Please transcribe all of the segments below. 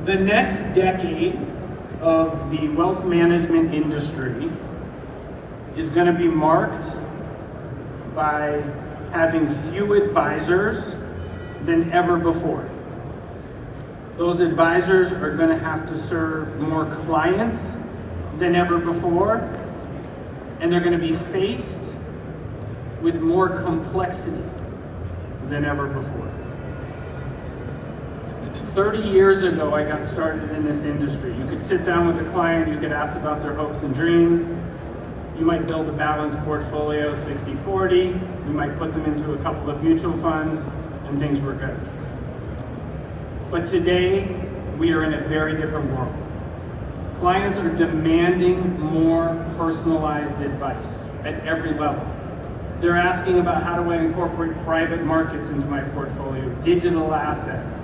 The next decade of the wealth management industry is going to be marked by having few advisors than ever before. Those advisors are going to have to serve more clients than ever before, and they're going to be faced with more complexity than ever before. 30 years ago, I got started in this industry. You could sit down with a client, you could ask about their hopes and dreams. You might build a balanced portfolio, 60-40. You might put them into a couple of mutual funds, and things were good. But today, we are in a very different world. Clients are demanding more personalized advice at every level. They're asking about how do I incorporate private markets into my portfolio, digital assets.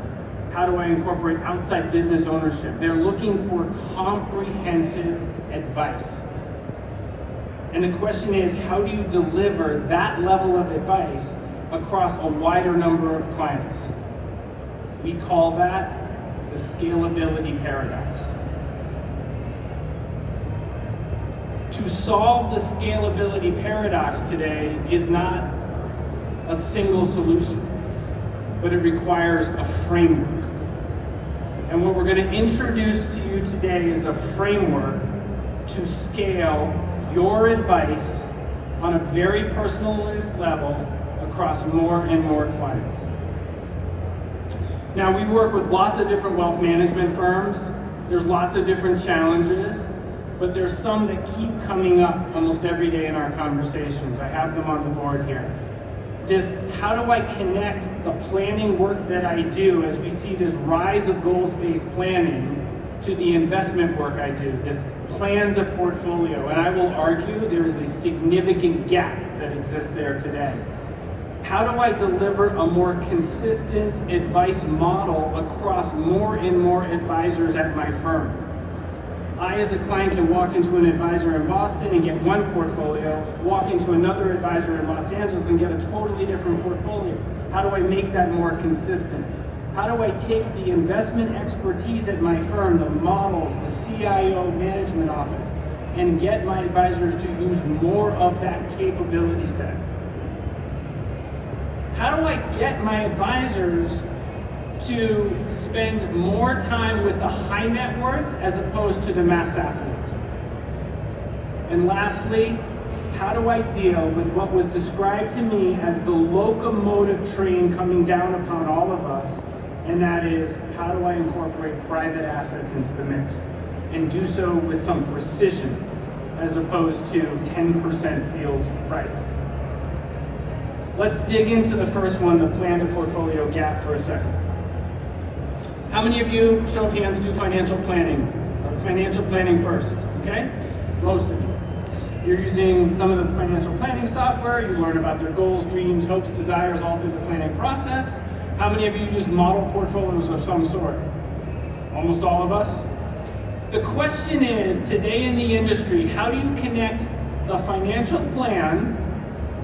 How do I incorporate outside business ownership? They're looking for comprehensive advice. And the question is, how do you deliver that level of advice across a wider number of clients? We call that the scalability paradox. To solve the scalability paradox today is not a single solution, but it requires a framework. And what we're going to introduce to you today is a framework to scale your advice on a very personalized level across more and more clients. Now, we work with lots of different wealth management firms. There's lots of different challenges, but there's some that keep coming up almost every day in our conversations. I have them on the board here. This, how do I connect the planning work that I do as we see this rise of goals-based planning to the investment work I do, this plan to portfolio? And I will argue there is a significant gap that exists there today. How do I deliver a more consistent advice model across more and more advisors at my firm? I, as a client, can walk into an advisor in Boston and get one portfolio, walk into another advisor in Los Angeles and get a totally different portfolio. How do I make that more consistent? How do I take the investment expertise at my firm, the models, the CIO management office, and get my advisors to use more of that capability set? How do I get my advisors to spend more time with the high net worth as opposed to the mass affluent? And lastly, how do I deal with what was described to me as the locomotive train coming down upon all of us, and that is, how do I incorporate private assets into the mix and do so with some precision as opposed to 10% feels right? Let's dig into the first one, the plan to portfolio gap, for a second. How many of you, show of hands, do financial planning? Or financial planning first, okay? Most of you. You're using some of the financial planning software, you learn about their goals, dreams, hopes, desires all through the planning process. How many of you use model portfolios of some sort? Almost all of us. The question is, today in the industry, how do you connect the financial plan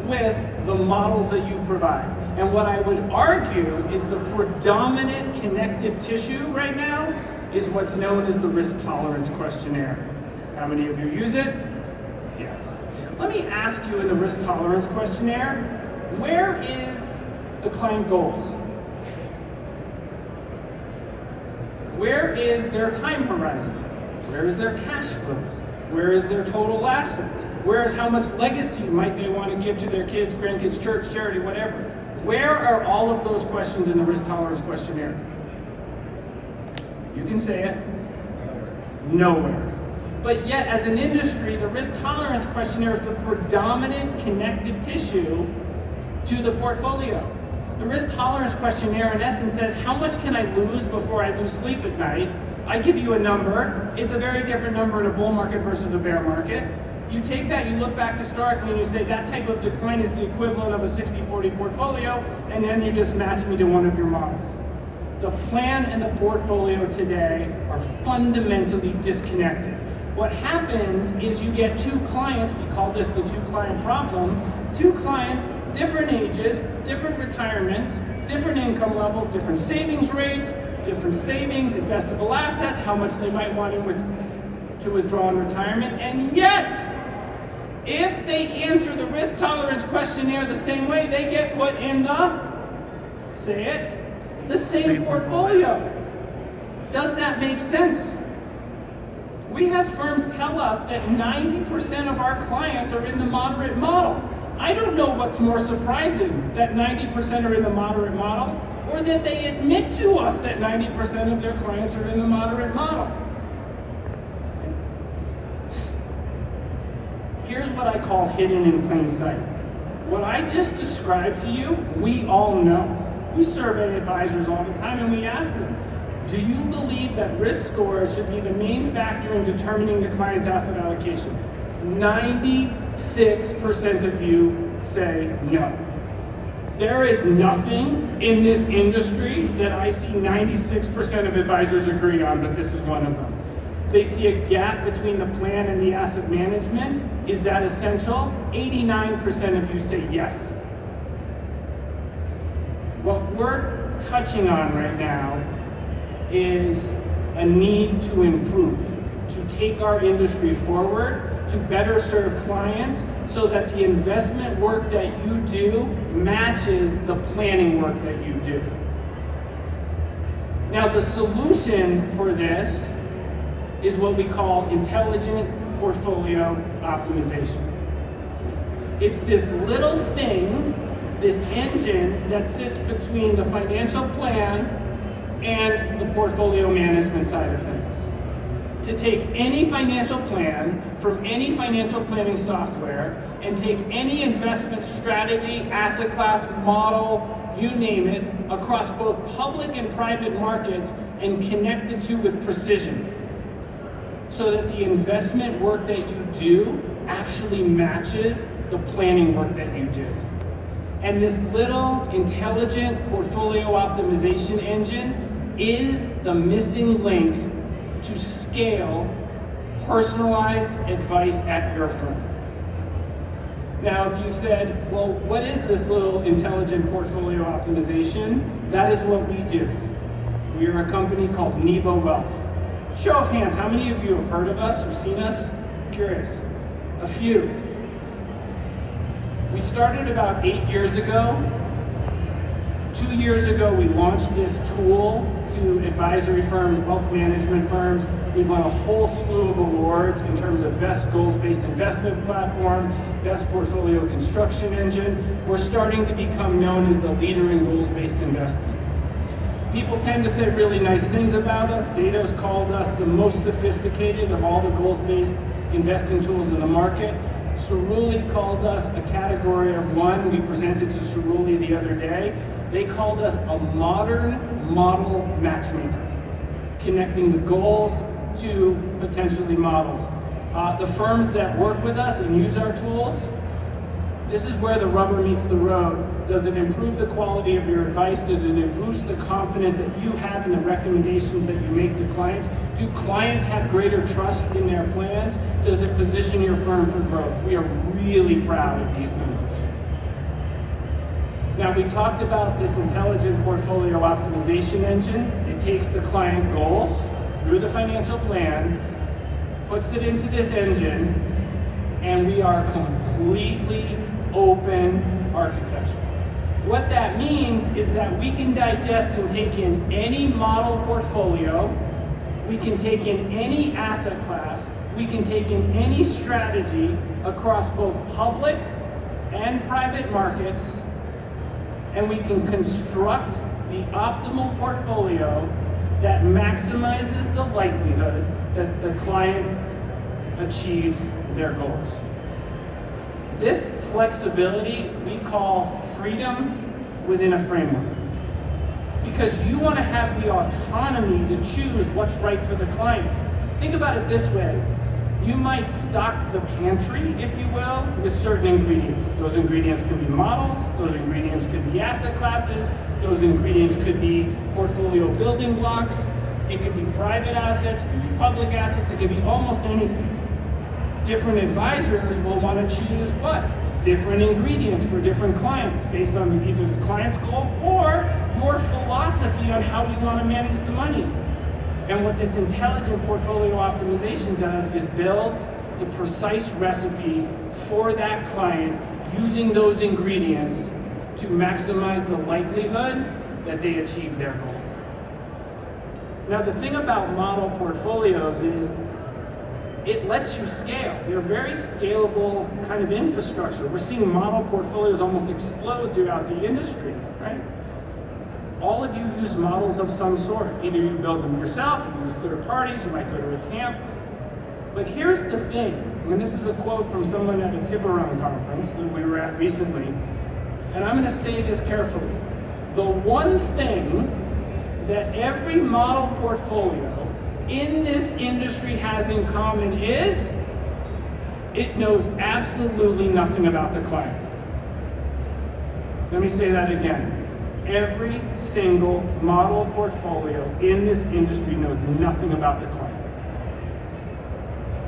with the models that you provide? And what I would argue is the predominant connective tissue right now is what's known as the risk tolerance questionnaire. How many of you use it? Yes. Let me ask you, in the risk tolerance questionnaire, where is the client goals? Where is their time horizon? Where is their cash flows? Where is their total assets? Where is how much legacy might they want to give to their kids, grandkids, church, charity, whatever? Where are all of those questions in the risk tolerance questionnaire? You can say it. Nowhere. But yet, as an industry, the risk tolerance questionnaire is the predominant connective tissue to the portfolio. The risk tolerance questionnaire, in essence, says, how much can I lose before I lose sleep at night? I give you a number. It's a very different number in a bull market versus a bear market. You take that, you look back historically, and you say that type of decline is the equivalent of a 60-40 portfolio, and then you just match me to one of your models. The plan and the portfolio today are fundamentally disconnected. What happens is you get two clients, we call this the two-client problem, two clients, different ages, different retirements, different income levels, different savings rates, different savings, investable assets, how much they might want to withdraw in retirement, and yet, if they answer the risk tolerance questionnaire the same way, they get put in the same portfolio. Does that make sense? We have firms tell us that 90% of our clients are in the moderate model. I don't know what's more surprising, that 90% are in the moderate model, or that they admit to us that 90% of their clients are in the moderate model. Here's what I call hidden in plain sight. What I just described to you, we all know. We survey advisors all the time and we ask them, do you believe that risk scores should be the main factor in determining the client's asset allocation? 96% of you say no. There is nothing in this industry that I see 96% of advisors agree on, but this is one of them. They see a gap between the plan and the asset management. Is that essential? 89% of you say yes. What we're touching on right now is a need to improve, to take our industry forward, to better serve clients so that the investment work that you do matches the planning work that you do. Now, the solution for this is what we call intelligent portfolio optimization. It's this little thing, this engine that sits between the financial plan and the portfolio management side of things. To take any financial plan from any financial planning software and take any investment strategy, asset class, model, you name it, across both public and private markets and connect the two with precision, so that the investment work that you do actually matches the planning work that you do. And this little intelligent portfolio optimization engine is the missing link to scale personalized advice at your firm. Now, if you said, well, what is this little intelligent portfolio optimization? That is what we do. We are a company called Nebo Wealth. Show of hands, how many of you have heard of us or seen us? Curious. A few. We started about 8 years ago. 2 years ago, we launched this tool to advisory firms, wealth management firms. We've won a whole slew of awards in terms of best goals-based investment platform, best portfolio construction engine. We're starting to become known as the leader in goals-based investing. People tend to say really nice things about us. Data's called us the most sophisticated of all the goals-based investing tools in the market. Cerulli called us a category of one. We presented to Cerulli the other day. They called us a modern model matchmaker, connecting the goals to potentially models. The firms that work with us and use our tools, this is where the rubber meets the road. Does it improve the quality of your advice? Does it boost the confidence that you have in the recommendations that you make to clients? Do clients have greater trust in their plans? Does it position your firm for growth? We are really proud of these numbers. Now, we talked about this intelligent portfolio optimization engine. It takes the client goals through the financial plan, puts it into this engine, and we are completely open architecture. What that means is that we can digest and take in any model portfolio, we can take in any asset class, we can take in any strategy across both public and private markets, and we can construct the optimal portfolio that maximizes the likelihood that the client achieves their goals. This flexibility we call freedom within a framework. Because you want to have the autonomy to choose what's right for the client. Think about it this way. You might stock the pantry, if you will, with certain ingredients. Those ingredients could be models, those ingredients could be asset classes, those ingredients could be portfolio building blocks, it could be private assets, it could be public assets, it could be almost anything. Different advisors will want to choose what? Different ingredients for different clients based on either the client's goal or your philosophy on how you want to manage the money. And what this intelligent portfolio optimization does is builds the precise recipe for that client using those ingredients to maximize the likelihood that they achieve their goals. Now, the thing about model portfolios is it lets you scale. They're very scalable kind of infrastructure. We're seeing model portfolios almost explode throughout the industry, right? All of you use models of some sort. Either you build them yourself, you use third parties, you might go to a TAMP. But here's the thing, and this is a quote from someone at a Tiburon conference that we were at recently, and I'm gonna say this carefully. The one thing that every model portfolio in this industry has in common is it knows absolutely nothing about the client. Let me say that again. Every single model portfolio in this industry knows nothing about the client.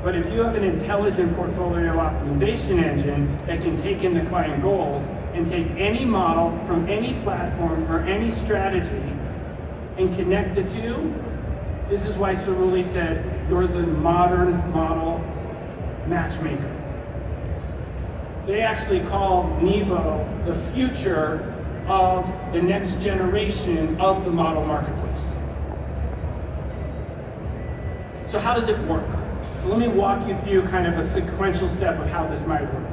But if you have an intelligent portfolio optimization engine that can take in the client goals and take any model from any platform or any strategy and connect the two, this is why Cerulli said, you're the modern model matchmaker. They actually call Nebo the future of the next generation of the model marketplace. So how does it work? So let me walk you through kind of a sequential step of how this might work.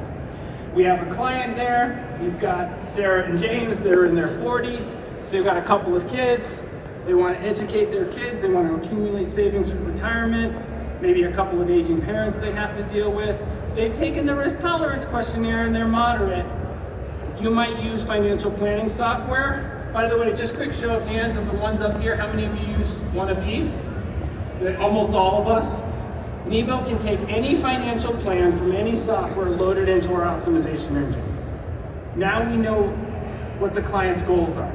We have a client there. We've got Sarah and James. They're in their 40s. So they've got a couple of kids. They want to educate their kids. They want to accumulate savings for retirement. Maybe a couple of aging parents they have to deal with. They've taken the risk tolerance questionnaire and they're moderate. You might use financial planning software. By the way, just quick show of hands of the ones up here. How many of you use one of these? Almost all of us. Nebo can take any financial plan from any software, load it into our optimization engine. Now we know what the client's goals are.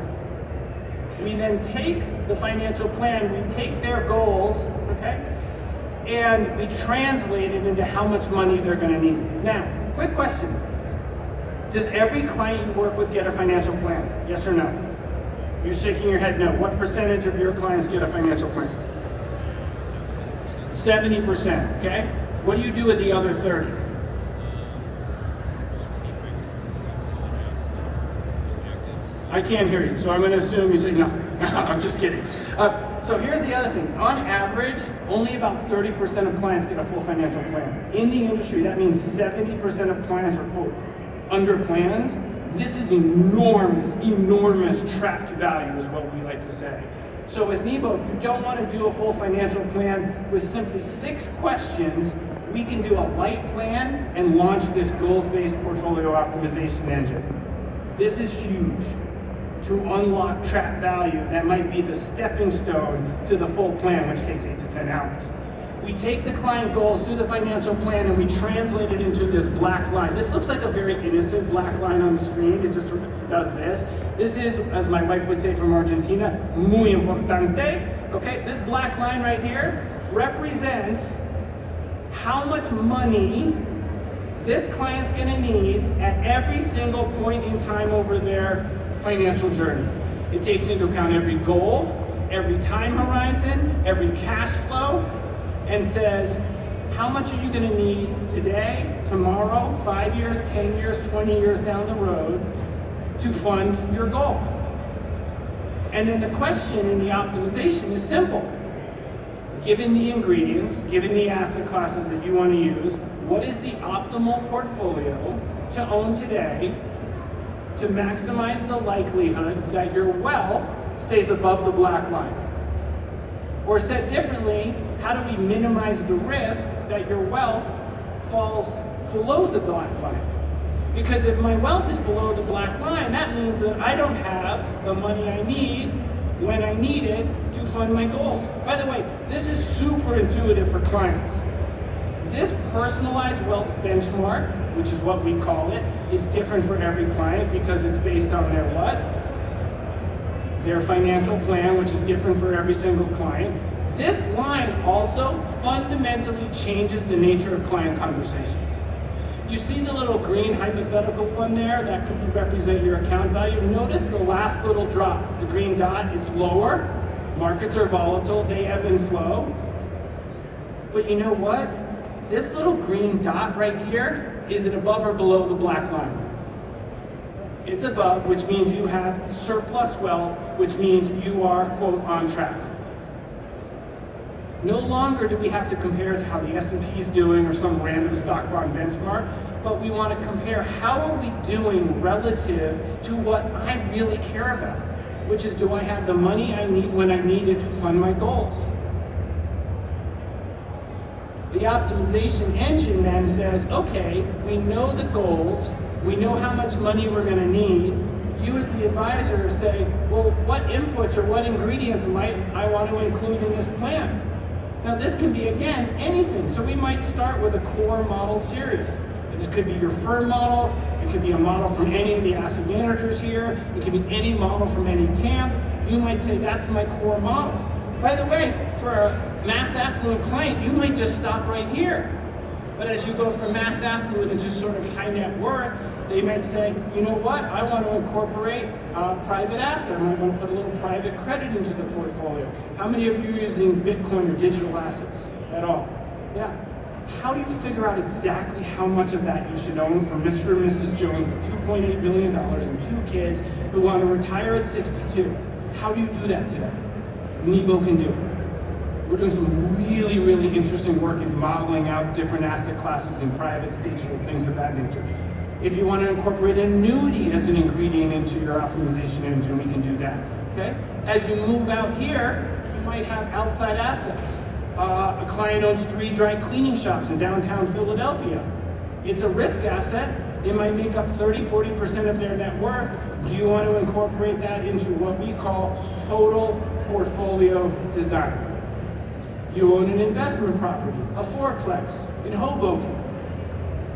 We then take the financial plan, we take their goals, okay, and we translate it into how much money they're going to need. Now, quick question. Does every client you work with get a financial plan? Yes or no? You're shaking your head no. What percentage of your clients get a financial plan? 70%, okay? What do you do with the other 30? I can't hear you, so I'm gonna assume you say nothing. I'm just kidding. So here's the other thing. On average, only about 30% of clients get a full financial plan. In the industry, that means 70% of clients are, quote, underplanned. This is enormous trapped value is what we like to say. So with Nebo, if you don't want to do a full financial plan with simply 6 questions, we can do a light plan and launch this goals-based portfolio optimization engine. This is huge to unlock trapped value that might be the stepping stone to the full plan, which takes 8 to 10 hours. We take the client goals through the financial plan and we translate it into this black line. This looks like a very innocent black line on the screen. It just does this. This is, as my wife would say from Argentina, muy importante. Okay, this black line right here represents how much money this client's gonna need at every single point in time over their financial journey. It takes into account every goal, every time horizon, every cash flow, and says, how much are you gonna need today, tomorrow, 5 years, 10 years, 20 years down the road to fund your goal? And then the question in the optimization is simple. Given the ingredients, given the asset classes that you want to use, what is the optimal portfolio to own today to maximize the likelihood that your wealth stays above the black line? Or said differently, how do we minimize the risk that your wealth falls below the black line? Because if my wealth is below the black line, that means that I don't have the money I need when I need it to fund my goals. By the way, this is super intuitive for clients. This personalized wealth benchmark, which is what we call it, is different for every client because it's based on their what? Their financial plan, which is different for every single client. This line also fundamentally changes the nature of client conversations. You see the little green hypothetical one there? That could represent your account value. Notice the last little drop. The green dot is lower. Markets are volatile, they ebb and flow. But you know what? This little green dot right here, is it above or below the black line? It's above, which means you have surplus wealth, which means you are, quote, on track. No longer do we have to compare to how the S&P is doing or some random stock bond benchmark, but we want to compare how are we doing relative to what I really care about, which is, do I have the money I need when I need it to fund my goals? The optimization engine then says, okay, we know the goals, we know how much money we're going to need. You as the advisor say, well, what inputs or what ingredients might I want to include in this plan? Now this can be, again, anything. So we might start with a core model series. This could be your firm models, it could be a model from any of the asset managers here, it could be any model from any TAMP. You might say, that's my core model. By the way, for a mass affluent client, you might just stop right here. But as you go from mass affluent into sort of high net worth, they might say, you know what, I want to incorporate private asset. I want to put a little private credit into the portfolio. How many of you are using Bitcoin or digital assets at all? Yeah. How do you figure out exactly how much of that you should own for Mr. and Mrs. Jones with $2.8 million and 2 kids who want to retire at 62? How do you do that today? Nebo can do it. We're doing some really, really interesting work in modeling out different asset classes in privates, digital, things of that nature. If you want to incorporate annuity as an ingredient into your optimization engine, we can do that, okay? As you move out here, you might have outside assets. A client owns 3 dry cleaning shops in downtown Philadelphia. It's a risk asset. It might make up 30-40% of their net worth. Do you want to incorporate that into what we call total portfolio design? You own an investment property, a fourplex in Hoboken.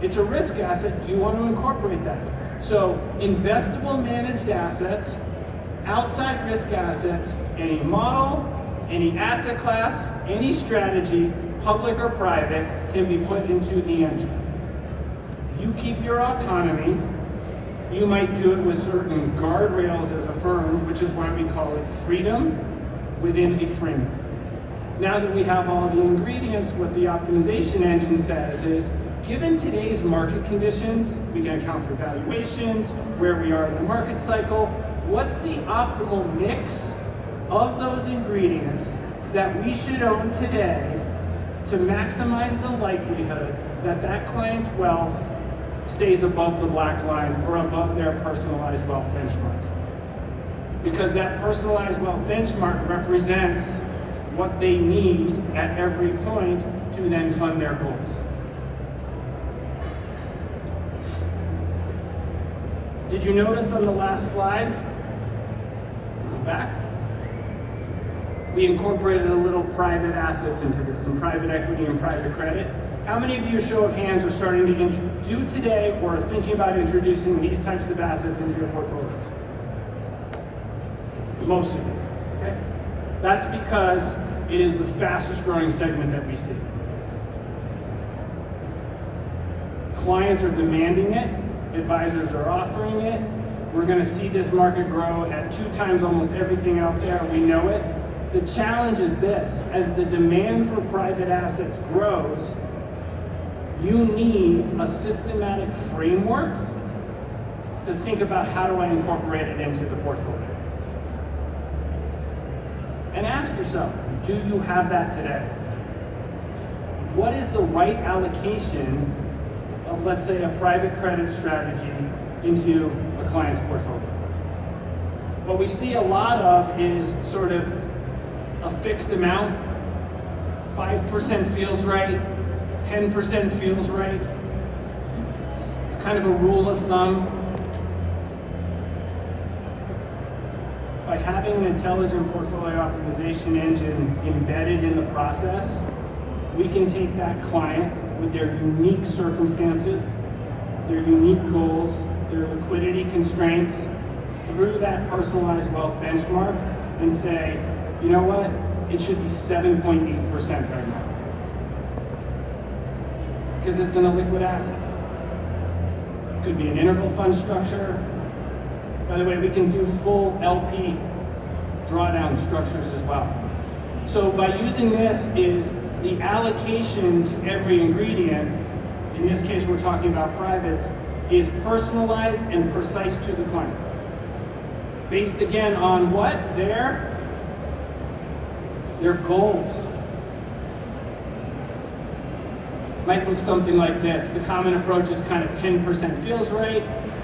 It's a risk asset. Do you want to incorporate that? So investable managed assets, outside risk assets, any model, any asset class, any strategy, public or private, can be put into the engine. You keep your autonomy. You might do it with certain guardrails as a firm, which is why we call it freedom within a framework. Now that we have all the ingredients, what the optimization engine says is, given today's market conditions, we can account for valuations, where we are in the market cycle, what's the optimal mix of those ingredients that we should own today to maximize the likelihood that that client's wealth stays above the black line or above their personalized wealth benchmark? Because that personalized wealth benchmark represents what they need at every point to then fund their goals. Did you notice on the last slide, go back, we incorporated a little private assets into this, some private equity and private credit. How many of you, show of hands, are starting to do today or are thinking about introducing these types of assets into your portfolios? Most of you, okay? That's because it is the fastest growing segment that we see. Clients are demanding it, advisors are offering it. We're going to see this market grow at 2 times almost everything out there. We know it. The challenge is this: as the demand for private assets grows, you need a systematic framework to think about how do I incorporate it into the portfolio. And ask yourself, do you have that today? What is the right allocation of, let's say, a private credit strategy into a client's portfolio? What we see a lot of is sort of a fixed amount. 5% feels right, 10% feels right. It's kind of a rule of thumb. By having an intelligent portfolio optimization engine embedded in the process, we can take that client with their unique circumstances, their unique goals, their liquidity constraints, through that personalized wealth benchmark and say, you know what, it should be 7.8% right now. Because it's an illiquid asset. Could be an interval fund structure. By the way, we can do full LP drawdown structures as well. So by using this is the allocation to every ingredient, in this case we're talking about privates, is personalized and precise to the client. Based again on what? Their goals. Might look something like this. The common approach is kind of 10% feels right.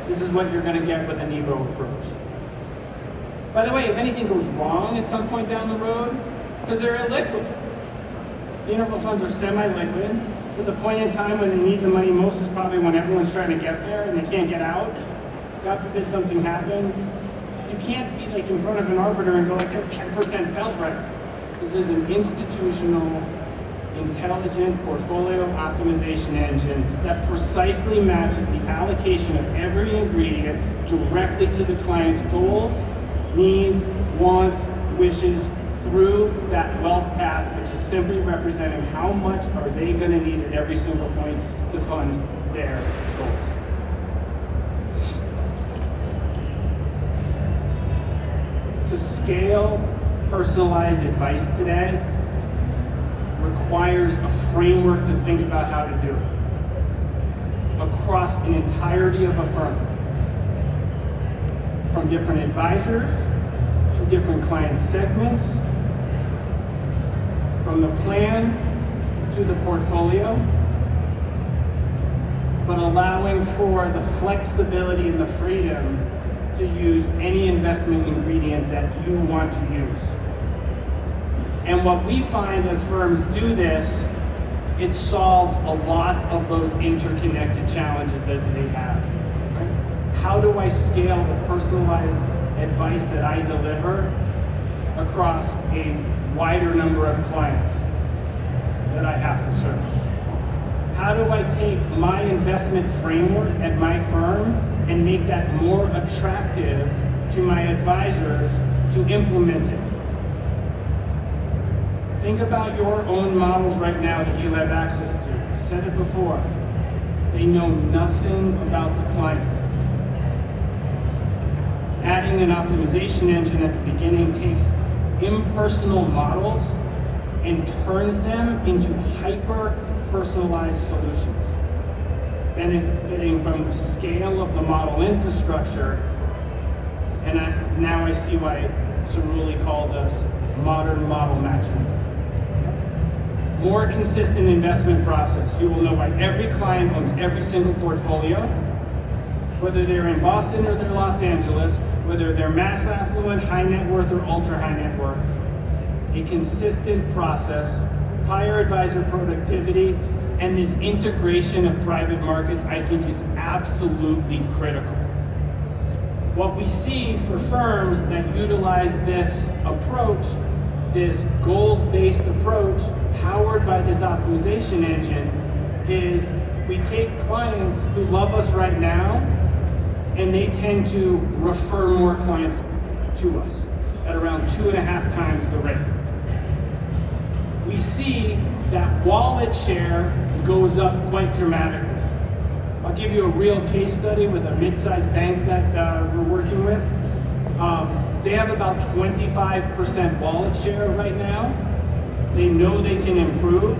This is what you're going to get with a Nebo approach. By the way, if anything goes wrong at some point down the road, because they're illiquid. The interval funds are semi-liquid, but the point in time when they need the money most is probably when everyone's trying to get there and they can't get out. God forbid something happens. You can't be like in front of an arbiter and go like 10% felt right. This is an institutional, intelligent portfolio optimization engine that precisely matches the allocation of every ingredient directly to the client's goals, needs, wants, wishes, through that wealth path, which is simply representing how much are they going to need at every single point to fund their goals. To scale personalized advice today requires a framework to think about how to do it across an entirety of a firm, from different advisors to different client segments, from the plan to the portfolio, but allowing for the flexibility and the freedom to use any investment ingredient that you want to use. And what we find as firms do this, it solves a lot of those interconnected challenges that they have. Right? How do I scale the personalized advice that I deliver across a wider number of clients that I have to serve? How do I take my investment framework at my firm and make that more attractive to my advisors to implement it? Think about your own models right now that you have access to. I said it before. They know nothing about the client. Adding an optimization engine at the beginning takes impersonal models and turns them into hyper-personalized solutions, benefiting from the scale of the model infrastructure. And now I see why Cerulli called us modern model matchmaker. More consistent investment process. You will know why every client owns every single portfolio, whether they're in Boston or they're Los Angeles, whether they're mass affluent, high net worth, or ultra high net worth. A consistent process, higher advisor productivity, and this integration of private markets, I think, is absolutely critical. What we see for firms that utilize this approach, this goals-based approach, powered by this optimization engine, is we take clients who love us right now, and they tend to refer more clients to us at around 2.5 times the rate. We see that wallet share goes up quite dramatically. I'll give you a real case study with a mid-sized bank that we're working with. They have about 25% wallet share right now. They know they can improve.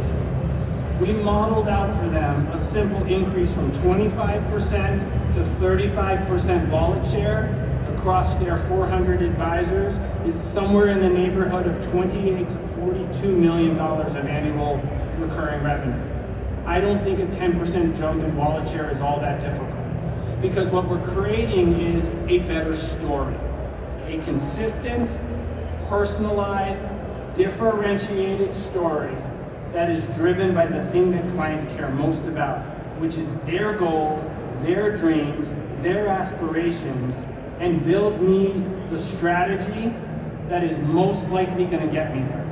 We modeled out for them a simple increase from 25% to 35% wallet share across their 400 advisors is somewhere in the neighborhood of $28 to $42 million of annual recurring revenue. I don't think a 10% jump in wallet share is all that difficult, because what we're creating is a better story, a consistent, personalized, differentiated story that is driven by the thing that clients care most about, which is their goals, their dreams, their aspirations, and build me the strategy that is most likely going to get me there.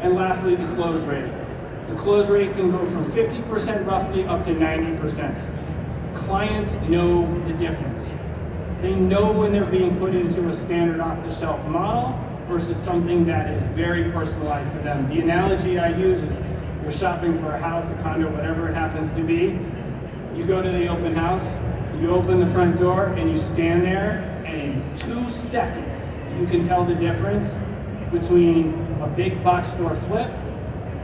And lastly, the close rate. The close rate can go from 50% roughly up to 90%. Clients know the difference. They know when they're being put into a standard off-the-shelf model versus something that is very personalized to them. The analogy I use is you're shopping for a house, a condo, whatever it happens to be. You go to the open house, you open the front door, and you stand there, and in 2 seconds, you can tell the difference between a big box store flip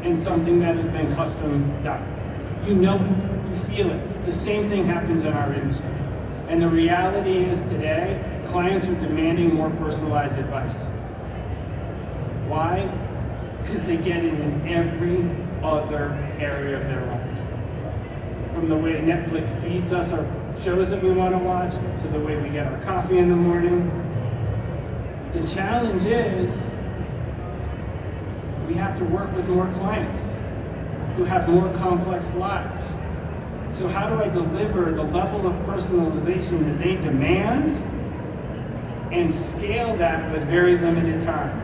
and something that has been custom done. You know it, you feel it. The same thing happens in our industry. And the reality is today, clients are demanding more personalized advice. Why? Because they get it in every other area of their life. From the way Netflix feeds us our shows that we want to watch, to the way we get our coffee in the morning. The challenge is, we have to work with more clients who have more complex lives. So how do I deliver the level of personalization that they demand and scale that with very limited time?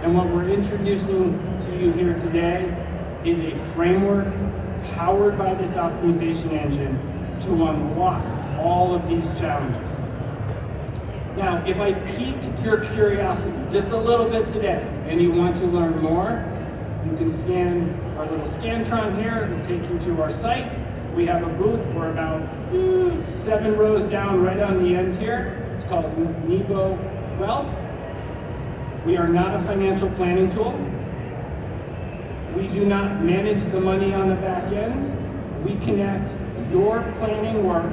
And what we're introducing to you here today is a framework powered by this optimization engine to unlock all of these challenges. Now, if I piqued your curiosity just a little bit today and you want to learn more, you can scan our little Scantron here. It'll take you to our site. We have a booth. We're about 7 rows down right on the end here. It's called Nebo Wealth. We are not a financial planning tool. We do not manage the money on the back end. We connect your planning work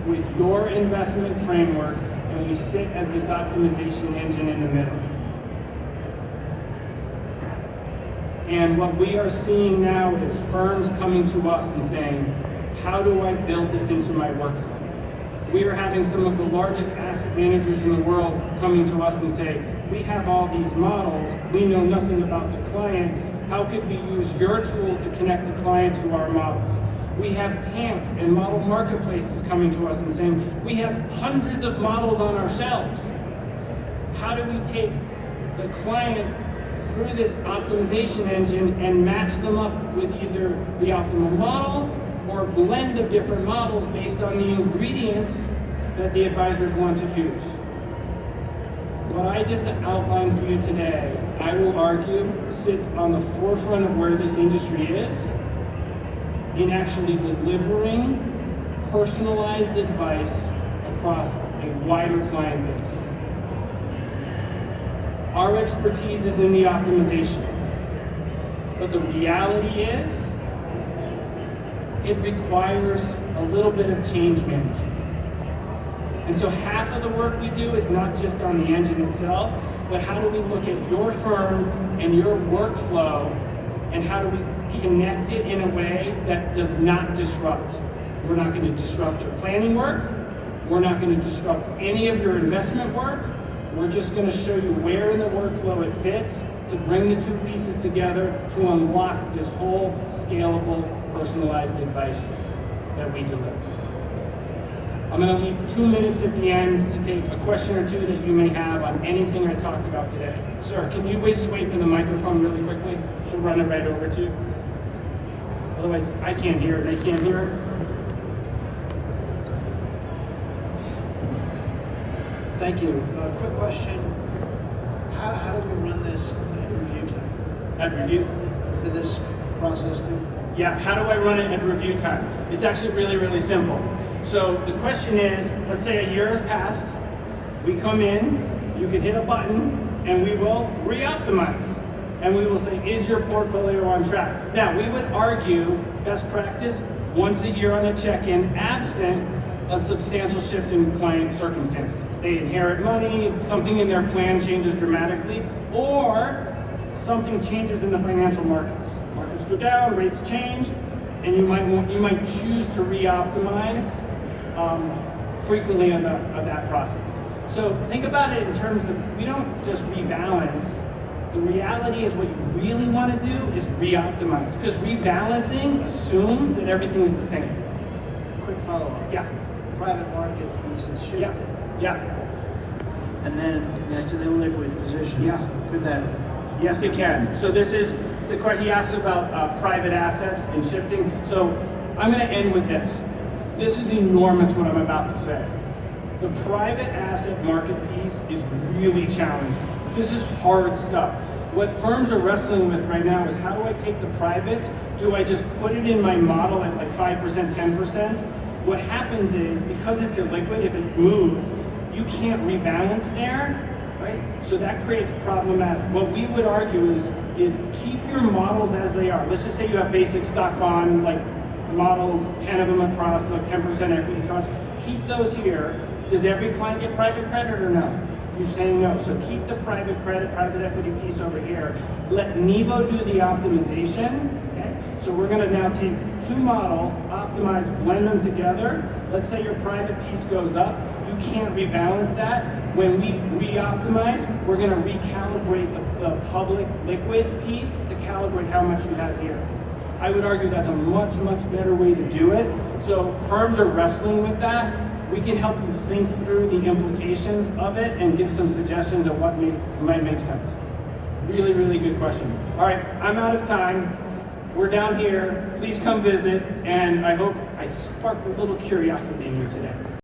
with your investment framework, and we sit as this optimization engine in the middle. And what we are seeing now is firms coming to us and saying, how do I build this into my workflow? We are having some of the largest asset managers in the world coming to us and say, we have all these models, we know nothing about the client, how could we use your tool to connect the client to our models? We have TAMPs and model marketplaces coming to us and saying, we have hundreds of models on our shelves. How do we take the client through this optimization engine and match them up with either the optimal model or a blend of different models based on the ingredients that the advisors want to use? What I just outlined for you today, I will argue, sits on the forefront of where this industry is in actually delivering personalized advice across a wider client base. Our expertise is in the optimization, but the reality is, it requires a little bit of change management. And so half of the work we do is not just on the engine itself, but how do we look at your firm and your workflow, and how do we connect it in a way that does not disrupt. We're not going to disrupt your planning work. We're not going to disrupt any of your investment work. We're just going to show you where in the workflow it fits to bring the 2 pieces together to unlock this whole scalable, personalized advice that we deliver. I'm going to leave 2 minutes at the end to take a question or 2 that you may have on anything I talked about today. Sir, can you just wait for the microphone really quickly? She'll run it right over to you. Otherwise, I can't hear it, they can't hear it. Thank you. Quick question. How do we run this at review time? At review? To this process too? Yeah, how do I run it at review time? It's actually really, really simple. So the question is, let's say a year has passed, we come in, you can hit a button, and we will re-optimize. And we will say, is your portfolio on track? Now, we would argue best practice once a year on a check-in, absent a substantial shift in client circumstances. They inherit money, something in their plan changes dramatically, or something changes in the financial markets. Markets go down, rates change, and you might choose to re-optimize frequently of that process. So think about it in terms of, we don't just rebalance. The reality is what you really want to do is re-optimize, because rebalancing assumes that everything is the same. Quick follow-up. Yeah. Private market piece is shifted. Yeah. And then that's an illiquid position. Yeah. Could that? Yes, it can. So this is the question he asked about private assets and shifting. So I'm going to end with this. This is enormous what I'm about to say. The private asset market piece is really challenging. This is hard stuff. what firms are wrestling with right now is how do I take the private? Do I just put it in my model at like 5%, 10%? What happens is, because it's illiquid, if it moves, you can't rebalance there, right? So that creates problematic. What we would argue is keep your models as they are. Let's just say you have basic stock bond, like models, 10 of them across, like 10% equity tranche. Keep those here. Does every client get private credit or no? You're saying no. So keep the private credit, private equity piece over here. Let Nebo do the optimization. Okay? So we're going to now take two models, optimize, blend them together. Let's say your private piece goes up. You can't rebalance that. When we re-optimize, we're going to recalibrate the public liquid piece to calibrate how much you have here. I would argue that's a much, much better way to do it. So firms are wrestling with that. We can help you think through the implications of it and give some suggestions of what might make sense. Really, really good question. All right, I'm out of time. We're down here. Please come visit, and I hope I sparked a little curiosity in you today.